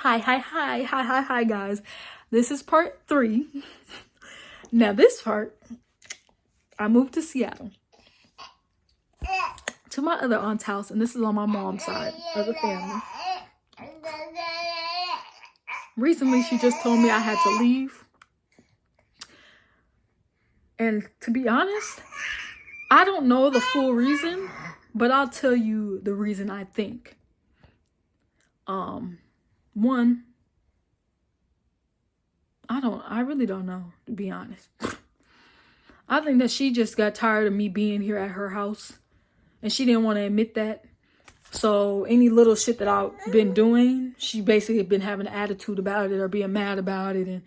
Hi, guys. This is part 3. Now, this part, I moved to Seattle to my other aunt's house, and this is on my mom's side of the family. Recently, she just told me I had to leave. And to be honest, I don't know the full reason, but I'll tell you the reason I think. One, I really don't know, to be honest. I think that she just got tired of me being here at her house, and she didn't want to admit that. So any little shit that I've been doing, she basically been having an attitude about it or being mad about it and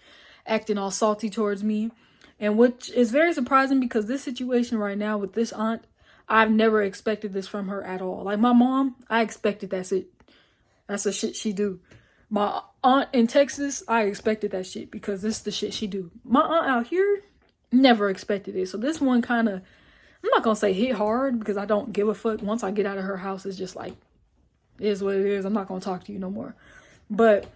acting all salty towards me. And which is very surprising because this situation right now with this aunt, I've never expected this from her at all. Like my mom, I expected that's it. That's the shit she do. My aunt in Texas, I expected that shit because this is the shit she do. My aunt out here, never expected it. So this one kind of, I'm not going to say hit hard because I don't give a fuck. Once I get out of her house, it's just like, it is what it is. I'm not going to talk to you no more. But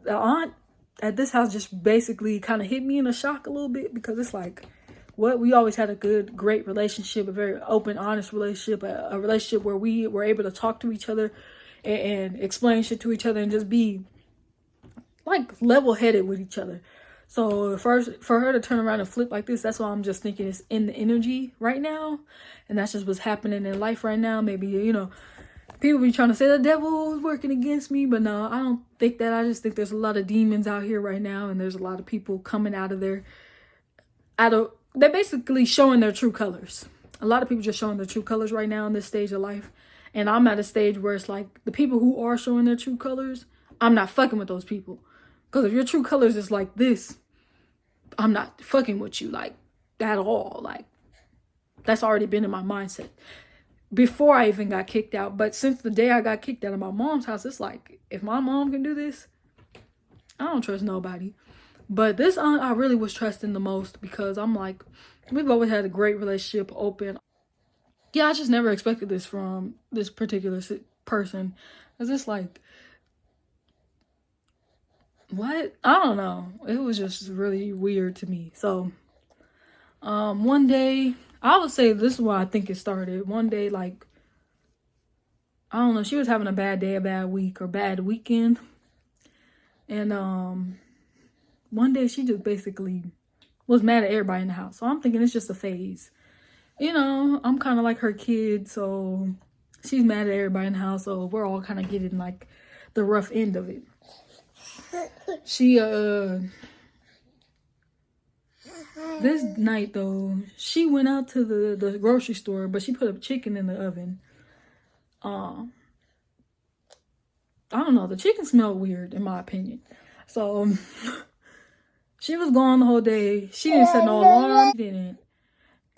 the aunt at this house just basically kind of hit me in a shock a little bit because it's like, what? We always had a great relationship, a very open, honest relationship, a relationship where we were able to talk to each other and explain shit to each other and just be like level-headed with each other. So first, for her to turn around and flip like this, that's why I'm just thinking it's in the energy right now. And that's just what's happening in life right now. Maybe, people be trying to say the devil is working against me, but no, I don't think that. I just think there's a lot of demons out here right now, and there's a lot of people coming out of there. They're basically showing their true colors. A lot of people just showing their true colors right now in this stage of life. And I'm at a stage where it's like the people who are showing their true colors, I'm not fucking with those people. Because if your true colors is like this, I'm not fucking with you like at all. Like that's already been in my mindset before I even got kicked out. But since the day I got kicked out of my mom's house, it's like, if my mom can do this, I don't trust nobody. But this aunt, I really was trusting the most because I'm like, we've always had a great relationship, open. Yeah, I just never expected this from this particular person. It's just like, what? I don't know. It was just really weird to me. So, one day, I would say this is where I think it started. One day, like, I don't know, she was having a bad day, a bad week, or bad weekend. And, one day she just basically was mad at everybody in the house. So I'm thinking it's just a phase. I'm kind of like her kid, so she's mad at everybody in the house. So we're all kind of getting like the rough end of it. She, this night though, she went out to the grocery store, but she put a chicken in the oven. I don't know, the chicken smelled weird in my opinion. So, she was gone the whole day. She didn't set no alarm. She didn't,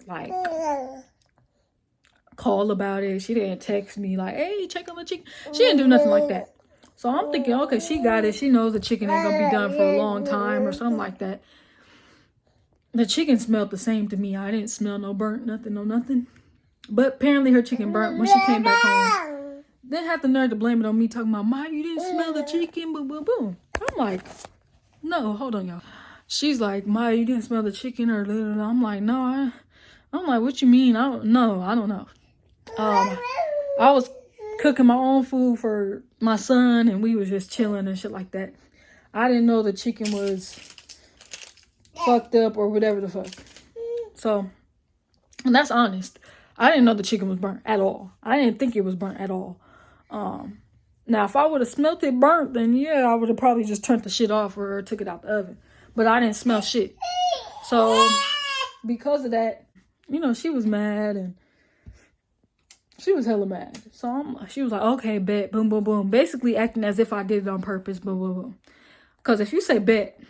like, call about it. She didn't text me, like, hey, check on the chicken. She didn't do nothing like that. So I'm thinking, okay, she got it. She knows the chicken ain't going to be done for a long time or something like that. The chicken smelled the same to me. I didn't smell no burnt, nothing. But apparently her chicken burnt when she came back home. Then had the nerve to blame it on me, talking about, Ma, you didn't smell the chicken, boom, boom, boom. I'm like, no, hold on, y'all. She's like, Maya, you didn't smell the chicken or blah, blah, blah. I'm like, no. I'm like, what you mean? I don't know. I was cooking my own food for my son, and we was just chilling and shit like that. I didn't know the chicken was fucked up or whatever the fuck. So, and that's honest. I didn't know the chicken was burnt at all. I didn't think it was burnt at all. Now, if I would have smelt it burnt, then yeah, I would have probably just turned the shit off or took it out the oven. But I didn't smell shit. So, because of that, she was mad and she was hella mad. So, she was like, okay, bet, boom, boom, boom. Basically acting as if I did it on purpose, boom, boom, boom. Because if you say bet,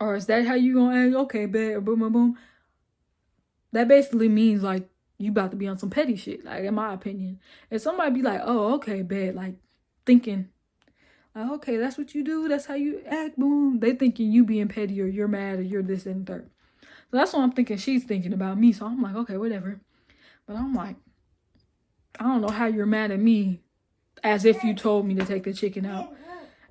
or is that how you gonna act? Okay, bet, or boom, boom, boom. That basically means, like, you about to be on some petty shit, like, in my opinion. If somebody be like, oh, okay, bet, like, thinking, okay, that's what you do, that's how you act, boom. They thinking you being petty or you're mad or you're this and third. So that's what I'm thinking she's thinking about me. So I'm like, okay, whatever. But I'm like, I don't know how you're mad at me As if you told me to take the chicken out.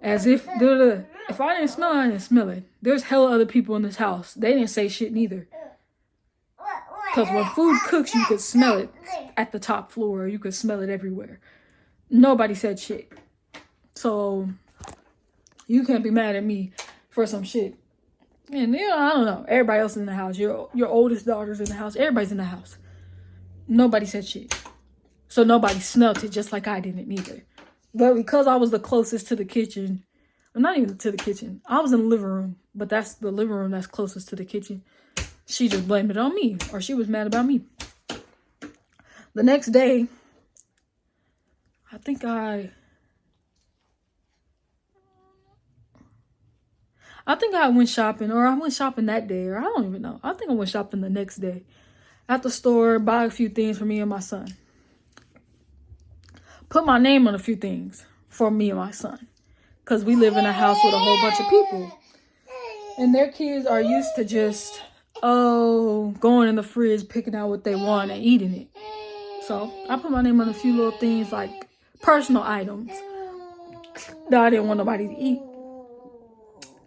As if if I didn't smell it, I didn't smell it. There's hella other people in this house. They didn't say shit neither. Because when food cooks, you could smell it at the top floor. You could smell it everywhere. Nobody said shit. So you can't be mad at me for some shit. And I don't know. Everybody else is in the house. Your oldest daughter's in the house. Everybody's in the house. Nobody said shit. So nobody smelt it, just like I didn't either. But because I was the closest to the kitchen, not even to the kitchen, I was in the living room, but that's the living room that's closest to the kitchen. She just blamed it on me, or she was mad about me. The next day, I think I went shopping, or I went shopping that day, or I don't even know. I think I went shopping the next day at the store, buy a few things for me and my son. Put my name on a few things for me and my son. Because we live in a house with a whole bunch of people. And their kids are used to just, going in the fridge, picking out what they want and eating it. So I put my name on a few little things, like personal items that I didn't want nobody to eat.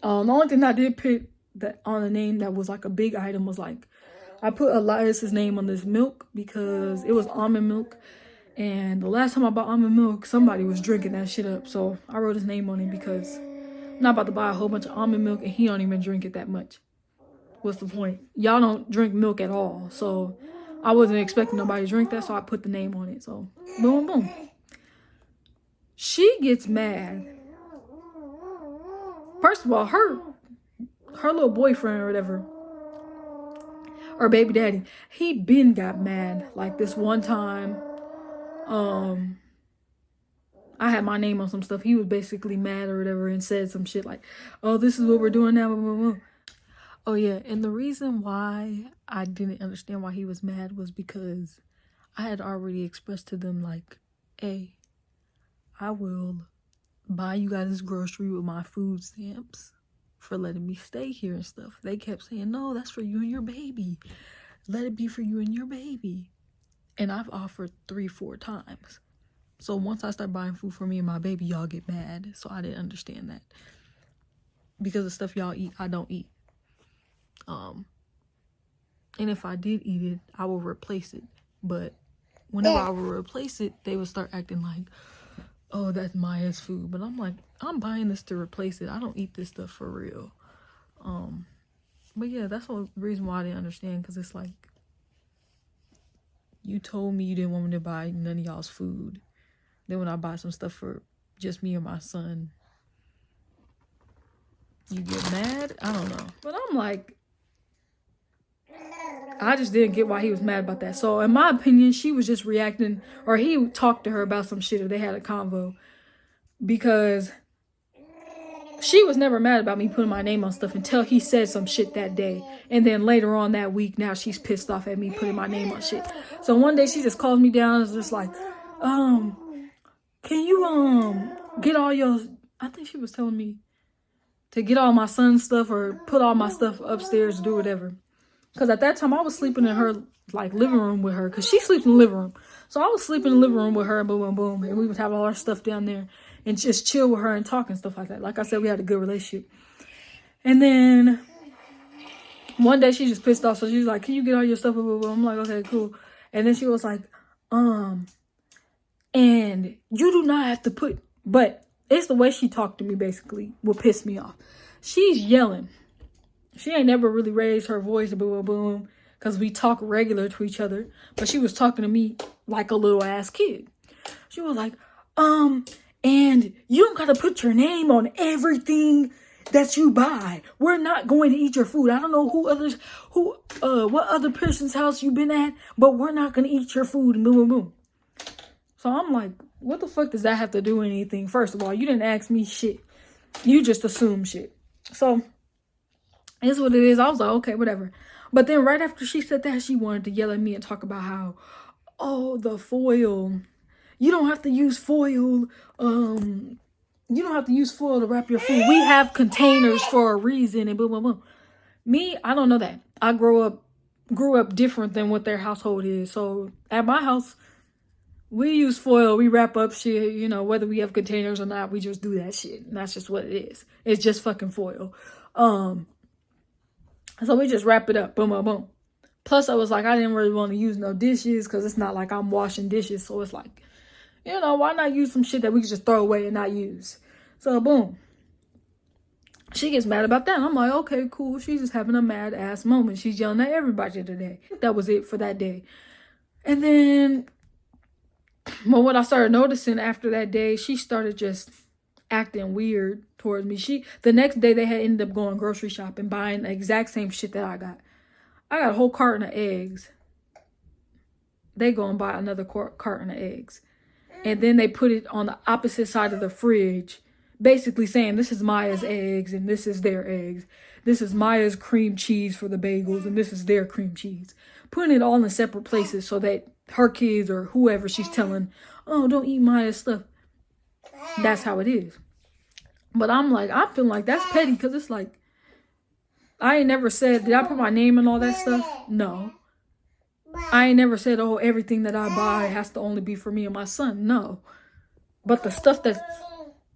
The only thing I did put that on the name that was like a big item was like, I put Elias's name on this milk because it was almond milk. And the last time I bought almond milk, somebody was drinking that shit up. So I wrote his name on it because I'm not about to buy a whole bunch of almond milk and he don't even drink it that much. What's the point? Y'all don't drink milk at all. So I wasn't expecting nobody to drink that, so I put the name on it. So boom, boom. She gets mad. First of all, her little boyfriend or whatever, or baby daddy, he been got mad. Like this one time, I had my name on some stuff. He was basically mad or whatever and said some shit like, oh, this is what we're doing now. Blah, blah, blah. Oh, yeah. And the reason why I didn't understand why he was mad was because I had already expressed to them like, hey, I will buy you guys this grocery with my food stamps for letting me stay here and stuff. They kept saying, no, that's for you and your baby. Let it be for you and your baby. And I've offered 3-4 times. So once I start buying food for me and my baby, y'all get mad. So I didn't understand that. Because the stuff y'all eat, I don't eat. And if I did eat it, I will replace it. But whenever I would replace it, they would start acting like, oh, that's Maya's food. But I'm like, I'm buying this to replace it. I don't eat this stuff for real. But yeah, that's the reason why I didn't understand. Because it's like, you told me you didn't want me to buy none of y'all's food. Then when I buy some stuff for just me and my son, you get mad? I don't know. But I'm like, I just didn't get why he was mad about that. So in my opinion, she was just reacting, or he talked to her about some shit, or they had a convo. Because she was never mad about me putting my name on stuff until he said some shit that day. And then later on that week, now she's pissed off at me putting my name on shit. So one day she just calls me down and is just like, can you get all your, I think she was telling me to get all my son's stuff or put all my stuff upstairs, do whatever. Because at that time I was sleeping in her like living room with her, because she sleeps in the living room. So I was sleeping in the living room with her, boom, boom, boom, and we would have all our stuff down there and just chill with her and talk and stuff like that. Like I said, we had a good relationship. And then one day she just pissed off, so she was like, can you get all your stuff? I'm like, okay, cool. And then she was like, and you do not have to put, but it's the way she talked to me basically would piss me off. She's yelling. She ain't never really raised her voice, boom, boom, boom, because we talk regular to each other. But she was talking to me like a little ass kid. She was like, and you don't gotta put your name on everything that you buy. We're not going to eat your food. I don't know what other person's house you've been at, but we're not gonna eat your food, and boom, boom, boom. So I'm like, what the fuck does that have to do with anything? First of all, you didn't ask me shit. You just assumed shit. So it's what it is. I was like, okay, whatever. But then right after she said that, she wanted to yell at me and talk about how, oh, the foil. You don't have to use foil. You don't have to use foil to wrap your food. We have containers for a reason, and boom, boom, boom. Me, I don't know that. I grew up different than what their household is. So at my house, We use foil. We wrap up shit, you know, whether we have containers or not, we just do that shit. And that's just what it is. It's just fucking foil. So we just wrap it up. Boom, boom, boom. Plus, I was like, I didn't really want to use no dishes because it's not like I'm washing dishes. So it's like, you know, why not use some shit that we can just throw away and not use? So, boom. She gets mad about that. I'm like, okay, cool. She's just having a mad ass moment. She's yelling at everybody today. That was it for that day. And then, well, what I started noticing after that day, she started just acting weird towards me. The next day, they had ended up going grocery shopping, buying the exact same shit that I got. I got a whole carton of eggs. They go and buy another carton of eggs. And then they put it on the opposite side of the fridge, basically saying this is Maya's eggs and this is their eggs. This is Maya's cream cheese for the bagels and this is their cream cheese. Putting it all in separate places so that her kids or whoever she's telling, oh, don't eat Maya's stuff. That's how it is. But I'm like, I feel like that's petty because it's like, I ain't never said, did I put my name in all that stuff? No. I ain't never said, oh, everything that I buy has to only be for me and my son. No. But the stuff that's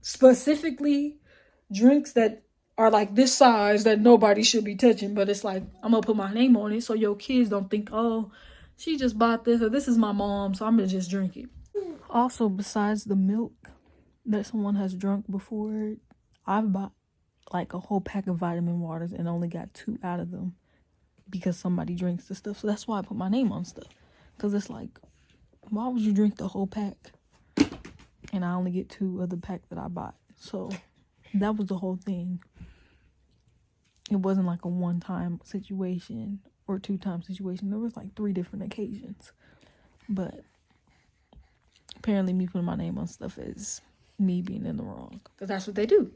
specifically drinks that are like this size that nobody should be touching, but it's like, I'm going to put my name on it so your kids don't think, oh, she just bought this or this is my mom, so I'm going to just drink it. Also, besides the milk that someone has drunk before, I've bought like a whole pack of vitamin waters and only got 2 out of them because somebody drinks the stuff. So that's why I put my name on stuff. Because it's like, why would you drink the whole pack? And I only get 2 of the pack that I bought. So that was the whole thing. It wasn't like a one-time situation or 2-time situation. There was like 3 different occasions. But apparently me putting my name on stuff is me being in the wrong. Because that's what they do.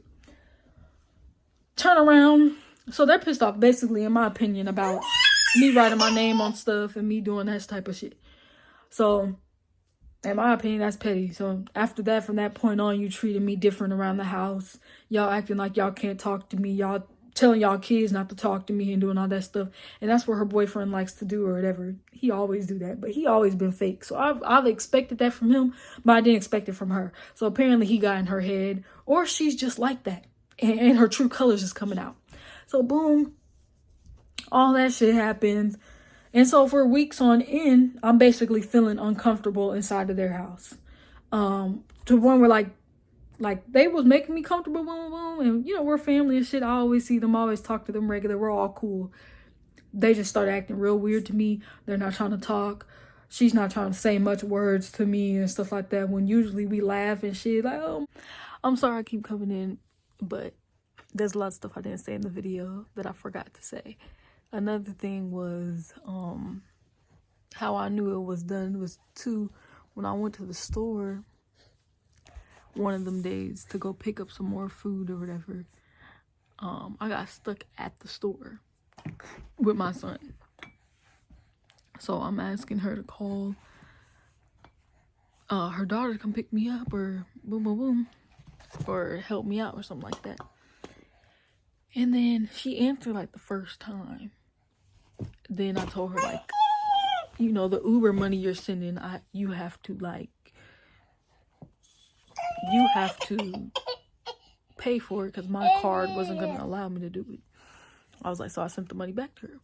Turn around. So they're pissed off, basically, in my opinion, about me writing my name on stuff and me doing that type of shit. So, in my opinion, that's petty. So, after that, from that point on, you treated me different around the house. Y'all acting like y'all can't talk to me. Y'all telling y'all kids not to talk to me and doing all that stuff. And that's what her boyfriend likes to do or whatever. He always do that. But he always been fake. So, I've expected that from him, but I didn't expect it from her. So, apparently, he got in her head. Or she's just like that. And her true colors is coming out. So, boom, all that shit happens. And so for weeks on end, I'm basically feeling uncomfortable inside of their house. To one where like they was making me comfortable, boom, boom. And, you know, we're family and shit. I always see them, always talk to them regular. We're all cool. They just started acting real weird to me. They're not trying to talk. She's not trying to say much words to me and stuff like that. When usually we laugh and shit. Like, oh, I'm sorry I keep coming in, but there's a lot of stuff I didn't say in the video that I forgot to say. Another thing was how I knew it was done was when I went to the store one of them days to go pick up some more food or whatever. I got stuck at the store with my son. So I'm asking her to call her daughter to come pick me up or boom, boom, boom. Or help me out or something like that. And then she answered like the first time. Then I told her like, you know, the Uber money you're sending, you have to pay for it because my card wasn't going to allow me to do it. I was like, so I sent the money back to her.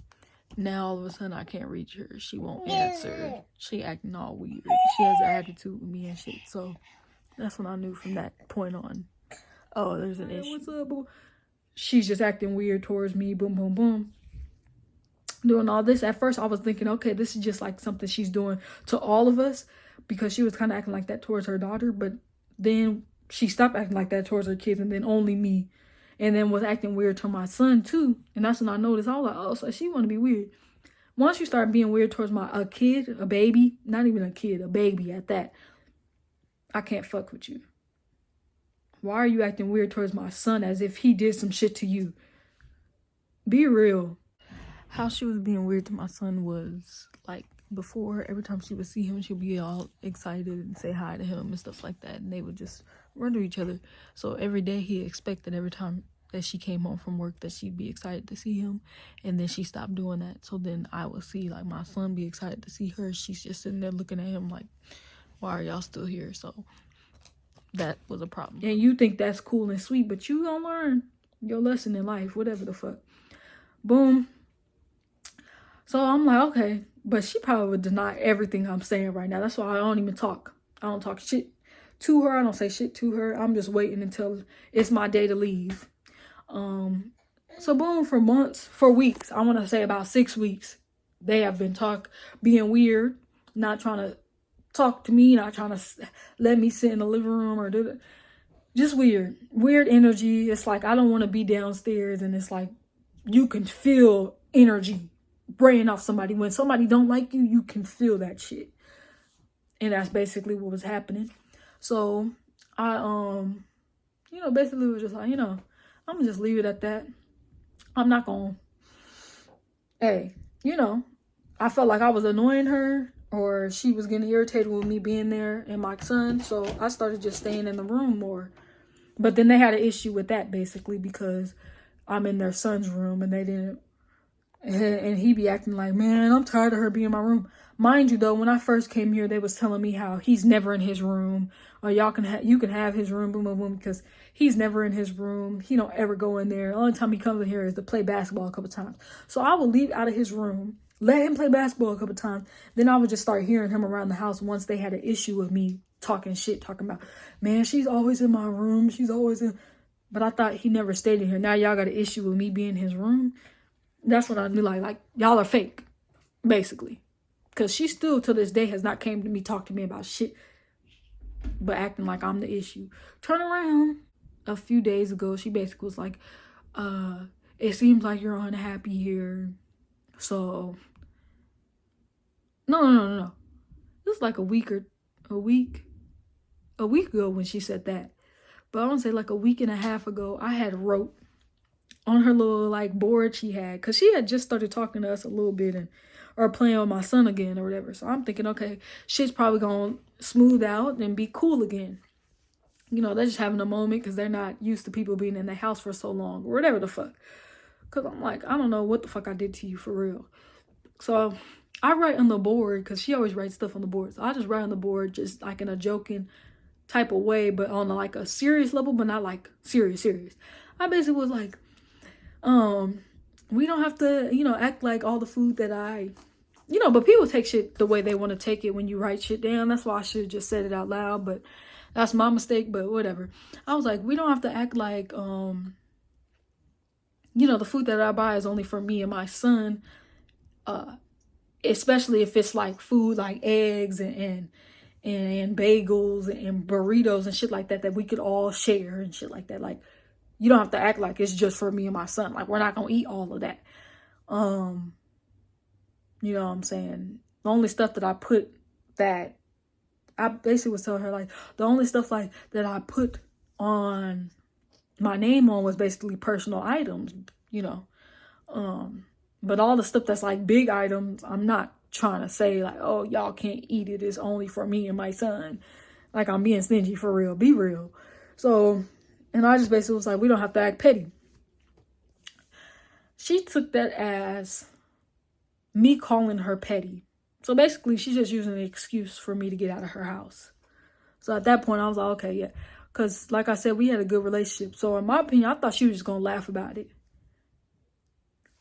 Now all of a sudden I can't reach her. She won't answer. She acting all weird. She has an attitude with me and shit. So that's when I knew from that point on, oh, there's an issue. What's up, boo? She's just acting weird towards me. Boom, boom, boom. Doing all this. At first, I was thinking, okay, this is just like something she's doing to all of us because she was kind of acting like that towards her daughter. But then she stopped acting like that towards her kids and then only me. And then was acting weird to my son, too. And that's when I noticed. I was like, oh, so she want to be weird. Once you start being weird towards a kid, a baby, not even a kid, a baby at that, I can't fuck with you. Why are you acting weird towards my son as if he did some shit to you? Be real. How she was being weird to my son was, like, before, every time she would see him, she'd be all excited and say hi to him and stuff like that. And they would just run to each other. So every day he expected every time that she came home from work that she'd be excited to see him. And then she stopped doing that. So then I would see, like, my son be excited to see her. She's just sitting there looking at him like, why are y'all still here? So that was a problem. And you think that's cool and sweet, but you gonna learn your lesson in life, whatever the fuck. Boom. So I'm like, okay, but she probably would deny everything I'm saying right now. That's why I don't even talk. I don't talk shit to her. I don't say shit to her. I'm just waiting until it's my day to leave. So boom, for weeks, I want to say about 6 weeks, they have been being weird, not trying to talk to me, not trying to let me sit in the living room or do that. Just weird energy. It's like, I don't want to be downstairs, and it's like, you can feel energy spraying off somebody. When somebody don't like you, you can feel that shit. And that's basically what was happening. So I, basically was just like, I'm gonna just leave it at that. I'm not gonna, hey, I felt like I was annoying her, or she was getting irritated with me being there and my son. So I started just staying in the room more. But then they had an issue with that, basically, because I'm in their son's room and they didn't. And he be acting like, man, I'm tired of her being in my room. Mind you, though, when I first came here, they was telling me how he's never in his room, or you can have his room, boom, boom, boom, because he's never in his room. He don't ever go in there. The only time he comes in here is to play basketball a couple times. So I would leave out of his room, let him play basketball a couple times. Then I would just start hearing him around the house once they had an issue with me talking shit, talking about, man, she's always in my room. She's always in. But I thought he never stayed in here. Now y'all got an issue with me being in his room. That's what I knew. Like y'all are fake, basically. Because she still, to this day, has not came to me, talked to me about shit, but acting like I'm the issue. Turn around. A few days ago, she basically was like, it seems like you're unhappy here. So, no. This was like a week ago when she said that. But I want to say like a week and a half ago, I had wrote on her little like board she had, because she had just started talking to us a little bit or playing with my son again or whatever. So I'm thinking, okay, shit's probably gonna smooth out and be cool again. They're just having a moment because they're not used to people being in the house for so long or whatever the fuck. Because I'm like, I don't know what the fuck I did to you for real. So I write on the board, because she always writes stuff on the board. So I just write on the board just like in a joking type of way, but on like a serious level, but not like serious. I basically was like, we don't have to, act like all the food that but people take shit the way they want to take it when you write shit down. That's why I should have just said it out loud, but that's my mistake, but whatever. I was like, we don't have to act like, the food that I buy is only for me and my son, especially if it's like food like eggs and bagels and burritos and shit like that we could all share and shit like that. Like, you don't have to act like it's just for me and my son. Like, we're not gonna eat all of that. You know what I'm saying? The only stuff that I put that I basically was telling her, like, the only stuff like that I put on my name on was basically personal items, but all the stuff that's like big items, I'm not trying to say like, oh, y'all can't eat it, it's only for me and my son. Like, I'm being stingy for real, be real. So, and I just basically was like, we don't have to act petty. She took that as me calling her petty. So basically, she's just using an excuse for me to get out of her house. So at that point, I was like, okay, yeah. Because like I said, we had a good relationship. So in my opinion, I thought she was just going to laugh about it.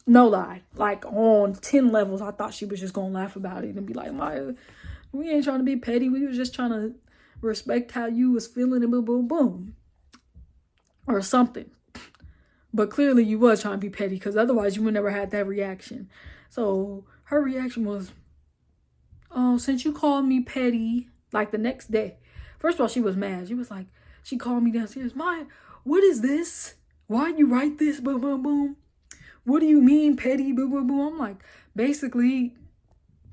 No lie. Like, on 10 levels, I thought she was just going to laugh about it and be like, Maya, we ain't trying to be petty. We was just trying to respect how you was feeling and boom, boom, boom. Or something. But clearly you was trying to be petty, because otherwise you would never had that reaction. So her reaction was, oh, since you called me petty, like the next day. First of all, she was mad. She was like, she called me downstairs. Maya, what is this? Why you write this? Boom, boom, boom. What do you mean petty? Boom, boom, boom. I'm like, basically,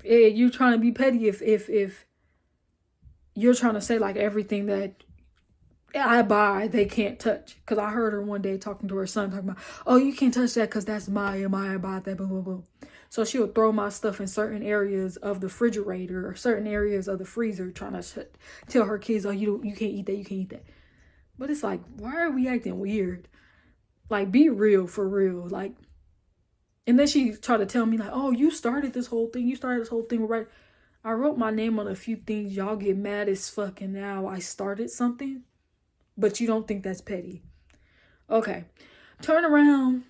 you're trying to be petty if you're trying to say like everything that I buy, they can't touch. Because I heard her one day talking to her son, talking about, oh, you can't touch that because that's Maya bought that, boom, boom, boom. So she'll throw my stuff in certain areas of the refrigerator or certain areas of the freezer, trying to tell her kids, oh, you can't eat that, you can't eat that. But it's like, why are we acting weird? Like, be real for real. Like, and then she tried to tell me like, oh, you started this whole thing. You started this whole thing, right? I wrote my name on a few things. Y'all get mad as fuck, and now I started something, but you don't think that's petty. Okay. Turn around.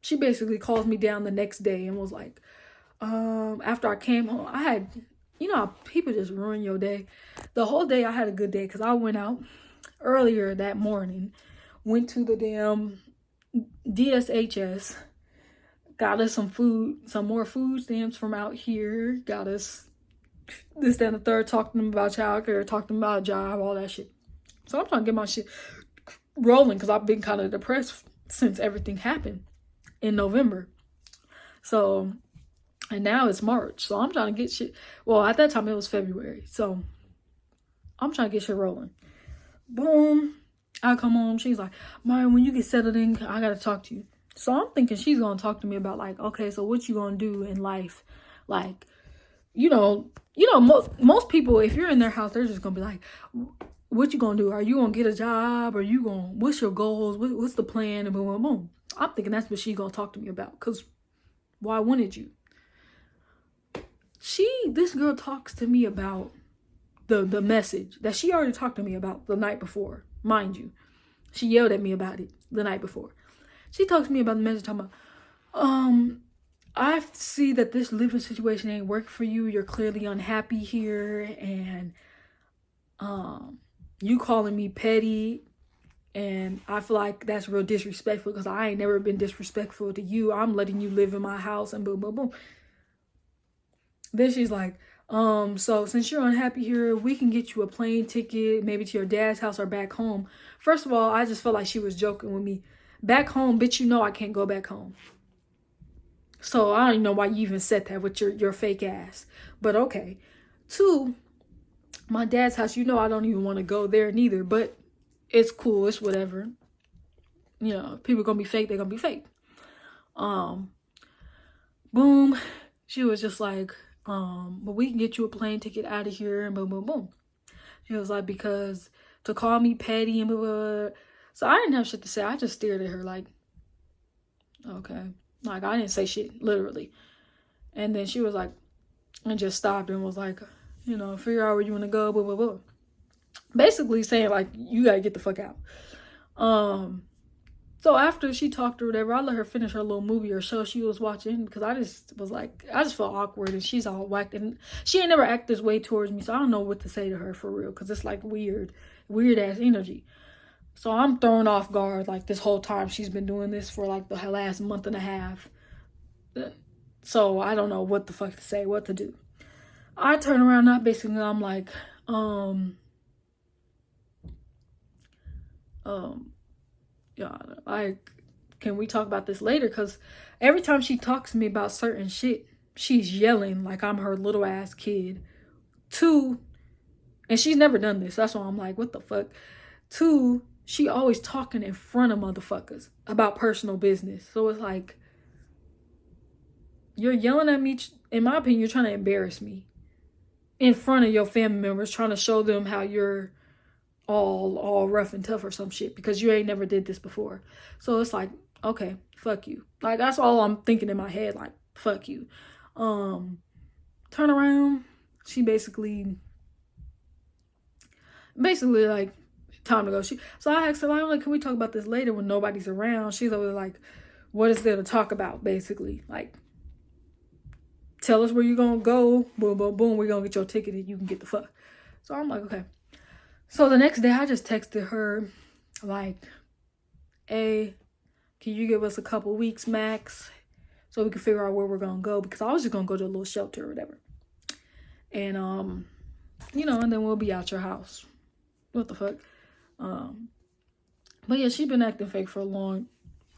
She basically calls me down the next day and was like, after I came home, I had, you know, people just ruin your day. The whole day I had a good day because I went out earlier that morning, went to the damn DSHS, got us some food, some more food stamps from out here, got us this, that, and the third, talked to them about childcare, talked to them about a job, all that shit. So I'm trying to get my shit rolling because I've been kind of depressed since everything happened in November. So, and now it's March. So I'm trying to get shit. Well, at that time it was February. So I'm trying to get shit rolling. Boom. I come home. She's like, Maya, when you get settled in, I got to talk to you. So I'm thinking she's going to talk to me about like, okay, so what you going to do in life? Like, most people, if you're in their house, they're just going to be like, what you going to do? Are you going to get a job? Are you going, what's your goals? What's the plan? And boom, boom, boom. I'm thinking that's what she's going to talk to me about. Because why wouldn't you? This girl talks to me about the message that she already talked to me about the night before. Mind you, she yelled at me about it the night before. She talks to me about the message talking about, I see that this living situation ain't working for you. You're clearly unhappy here, and you calling me petty, and I feel like that's real disrespectful because I ain't never been disrespectful to you. I'm letting you live in my house, and boom, boom, boom. Then she's like, so since you're unhappy here, we can get you a plane ticket, maybe to your dad's house or back home. First of all, I just felt like she was joking with me. Back home, bitch, you know I can't go back home. So I don't even know why you even said that with your fake ass. But okay. 2, my dad's house, you know I don't even want to go there neither. But it's cool. It's whatever. You know, people gonna be fake. They're gonna be fake. Boom. She was just like, but we can get you a plane ticket out of here, and boom, boom, boom. She was like, because to call me petty and blah, blah, blah. So I didn't have shit to say. I just stared at her like, okay. Like, I didn't say shit, literally. And then she was like, and just stopped and was like, you know, figure out where you want to go, blah, blah, blah. Basically saying, like, you got to get the fuck out. So after she talked or whatever, I let her finish her little movie or show she was watching because I just was like, I just felt awkward and she's all whacked and she ain't never act this way towards me. So I don't know what to say to her for real because it's like weird ass energy. So I'm thrown off guard like this whole time she's been doing this for like the last month and a half. So I don't know what the fuck to say, what to do. I turn around and basically I'm like, yeah, like, can we talk about this later? Because every time she talks to me about certain shit, she's yelling like I'm her little ass kid. 2, and she's never done this. That's why I'm like, what the fuck? 2, she always talking in front of motherfuckers about personal business. So it's like, you're yelling at me. In my opinion, you're trying to embarrass me in front of your family members, trying to show them how you're all rough and tough or some shit because you ain't never did this before. So it's like, okay, fuck you. Like, that's all I'm thinking in my head, like, fuck you. Turn around. She basically like, time to go. So I asked her, like, can we talk about this later when nobody's around? She's always like, what is there to talk about, basically? Like, tell us where you're gonna go. Boom, boom, boom. We're gonna get your ticket and you can get the fuck. So I'm like, okay. So the next day, I just texted her, like, hey, can you give us a couple weeks max so we can figure out where we're going to go? Because I was just going to go to a little shelter or whatever. And, and then we'll be out your house. What the fuck? But yeah, she's been acting fake for a long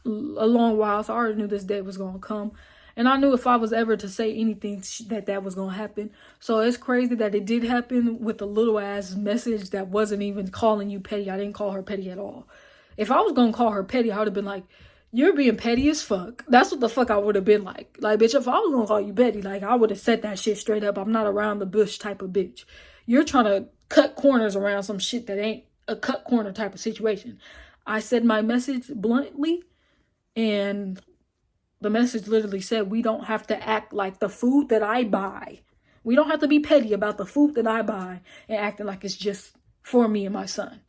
while. So I already knew this day was going to come. And I knew if I was ever to say anything that was going to happen. So it's crazy that it did happen with a little ass message that wasn't even calling you petty. I didn't call her petty at all. If I was going to call her petty, I would have been like, you're being petty as fuck. That's what the fuck I would have been like. Like, bitch, if I was going to call you petty, like, I would have said that shit straight up. I'm not around the bush type of bitch. You're trying to cut corners around some shit that ain't a cut corner type of situation. I said my message bluntly and The message literally said, we don't have to act like the food that I buy. We don't have to be petty about the food that I buy and acting like it's just for me and my son.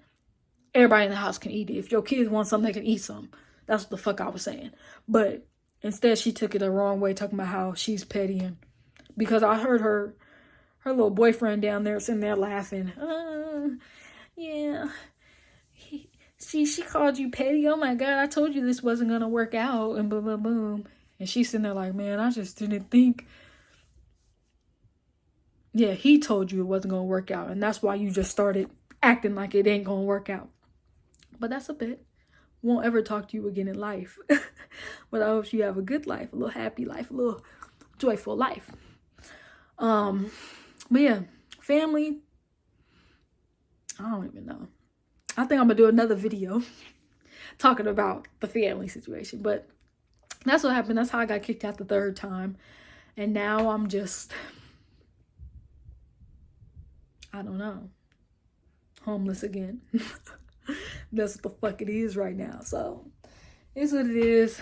Everybody in the house can eat it. If your kids want something, they can eat some. That's what the fuck I was saying. But instead, she took it the wrong way, talking about how she's petty. And because I heard her little boyfriend down there sitting there laughing. Yeah. She called you petty. Oh my God, I told you this wasn't going to work out. And boom, boom, boom. And she's sitting there like, man, I just didn't think. Yeah, he told you it wasn't going to work out. And that's why you just started acting like it ain't going to work out. But that's a bit. Won't ever talk to you again in life. But I hope you have a good life, a little happy life, a little joyful life. But yeah, family. I don't even know. I think I'm going to do another video talking about the family situation. But that's what happened. That's how I got kicked out the third time. And now I'm just, I don't know, homeless again. That's what the fuck it is right now. So it's what it is.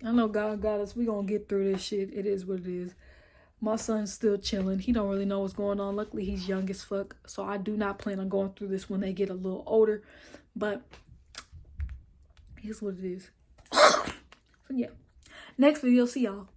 I know God got us. We gonna get through this shit. It is what it is. My son's still chilling. He don't really know what's going on. Luckily, he's young as fuck. So I do not plan on going through this when they get a little older. But here's what it is. So yeah. Next video. See y'all.